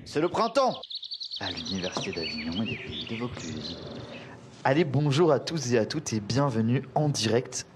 C'est le printemps à l'Université d'Avignon et des Pays de Vaucluse. Allez, bonjour à tous et à toutes et bienvenue en direct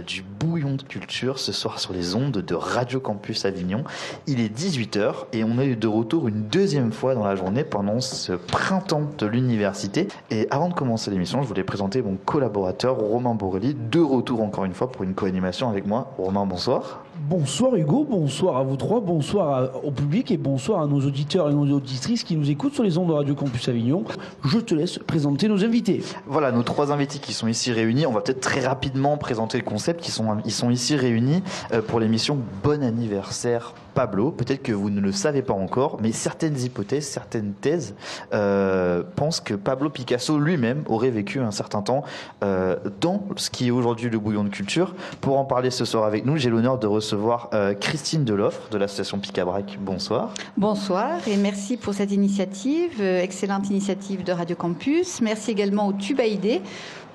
du Bouillon de Culture ce soir sur les ondes de Radio Campus Avignon. Il est 18h et on est de retour une deuxième fois dans la journée pendant ce printemps de l'université. Et avant de commencer l'émission, je voulais présenter mon collaborateur Romain Borelli, de retour encore une fois pour une co-animation avec moi. Romain, bonsoir. Bonsoir Hugo, bonsoir à vous trois, bonsoir au public et bonsoir à nos auditeurs et nos auditrices qui nous écoutent sur les ondes de Radio Campus Avignon. Je te laisse présenter nos invités. Voilà, nos trois invités qui sont ici réunis. On va peut-être très rapidement présenter le concept. Ils sont ici réunis pour l'émission Bon anniversaire Pablo. Peut-être que vous ne le savez pas encore, mais certaines hypothèses, certaines thèses pensent que Pablo Picasso lui-même aurait vécu un certain temps dans ce qui est aujourd'hui le Bouillon de Culture. Pour en parler ce soir avec nous, j'ai l'honneur de recevoir Christine Deloffre de l'association Picabrac. Bonsoir. Bonsoir et merci pour cette initiative, excellente initiative de Radio Campus. Merci également au Tubaïdé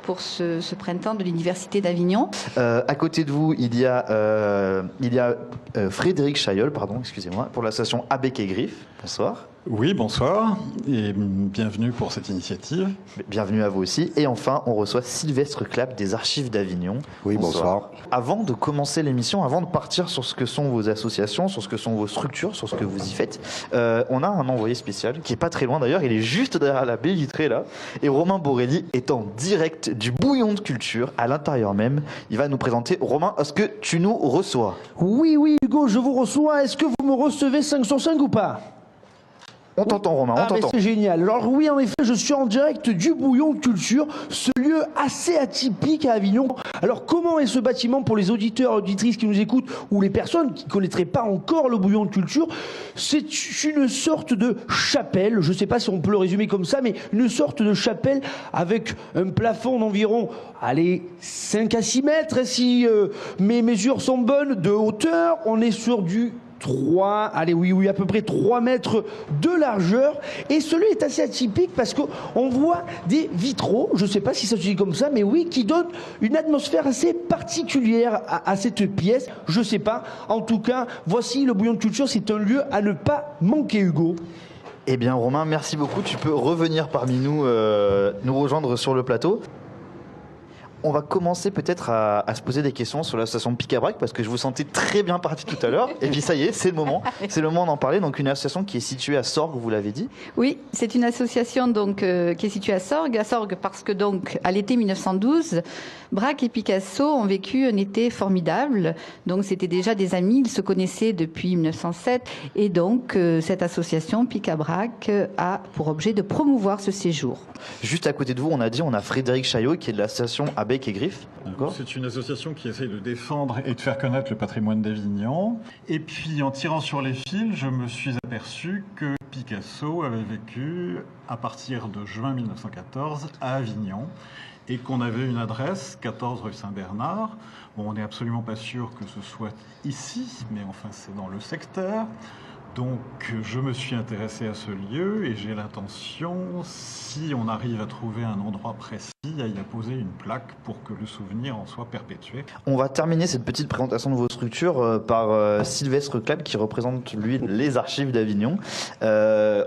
pour ce printemps de l'Université d'Avignon. À côté de vous, il y a Frédéric Chailleul, excusez-moi, pour l'association Abec et Griff. Bonsoir. Oui, bonsoir et bienvenue pour cette initiative. Bienvenue à vous aussi. Et enfin, on reçoit Sylvestre Clapp des Archives d'Avignon. Oui, bonsoir. Avant de commencer l'émission, avant de partir sur ce que sont vos associations, sur ce que sont vos structures, sur ce que vous y faites, on a un envoyé spécial qui est pas très loin d'ailleurs. Il est juste derrière la baie vitrée là. Et Romain Borelli est en direct du Bouillon de Culture à l'intérieur même. Il va nous présenter. Romain, est-ce que tu nous reçois? Oui, Hugo, je vous reçois. Est-ce que vous me recevez 5 sur 5 ou pas? On t'entend, Romain, on t'entend. C'est génial. Alors oui, en effet, je suis en direct du Bouillon de Culture, ce lieu assez atypique à Avignon. Alors comment est ce bâtiment pour les auditeurs et auditrices qui nous écoutent ou les personnes qui ne connaîtraient pas encore le Bouillon de Culture? C'est une sorte de chapelle, je ne sais pas si on peut le résumer comme ça, mais une sorte de chapelle avec un plafond d'environ, 5 à 6 mètres, si mes mesures sont bonnes, de hauteur. On est sur du à peu près 3 mètres de largeur. Et ce lieu est assez atypique parce qu'on voit des vitraux, je ne sais pas si ça se dit comme ça, mais oui, qui donnent une atmosphère assez particulière à cette pièce. Je ne sais pas. En tout cas, voici le Bouillon de Culture, c'est un lieu à ne pas manquer, Hugo. Eh bien, Romain, merci beaucoup. Tu peux revenir parmi nous, nous rejoindre sur le plateau. On va commencer peut-être à se poser des questions sur l'association Picabrac parce que je vous sentais très bien parti tout à l'heure. Et puis ça y est, c'est le moment. C'est le moment d'en parler. Donc une association qui est située à Sorgues, vous l'avez dit. Oui, c'est une association donc qui est située à Sorgues. À Sorgues parce que donc à l'été 1912, Braque et Picasso ont vécu un été formidable. Donc c'était déjà des amis, ils se connaissaient depuis 1907. Et donc cette association Picabrac a pour objet de promouvoir ce séjour. Juste à côté de vous, on a Frédéric Chailleul qui est de l'association Abec et Griff. C'est une association qui essaye de défendre et de faire connaître le patrimoine d'Avignon. Et puis en tirant sur les fils, je me suis aperçu que Picasso avait vécu à partir de juin 1914 à Avignon et qu'on avait une adresse, 14 rue Saint-Bernard. Bon, on n'est absolument pas sûr que ce soit ici, mais enfin c'est dans le secteur. Donc je me suis intéressé à ce lieu et j'ai l'intention, si on arrive à trouver un endroit précis, à y apposer une plaque pour que le souvenir en soit perpétué. On va terminer cette petite présentation de vos structures par Sylvestre Clapp qui représente lui les archives d'Avignon.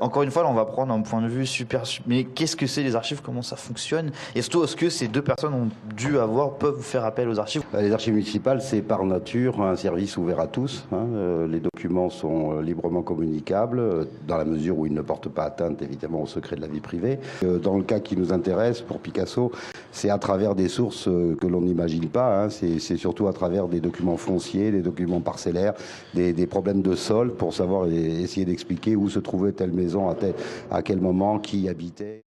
Encore une fois, là, on va prendre un point de vue mais qu'est-ce que c'est les archives, comment ça fonctionne et surtout est-ce que ces deux personnes peuvent faire appel aux archives? Les archives municipales, c'est par nature un service ouvert à tous. Les documents sont librement communicables dans la mesure où ils ne portent pas atteinte évidemment au secret de la vie privée. Dans le cas qui nous intéresse pour Picasso, c'est à travers des sources que l'on n'imagine pas. C'est surtout à travers des documents fonciers, des documents parcellaires, des problèmes de sol pour savoir et essayer d'expliquer où se trouvait telle maison à quel moment, qui y habitait.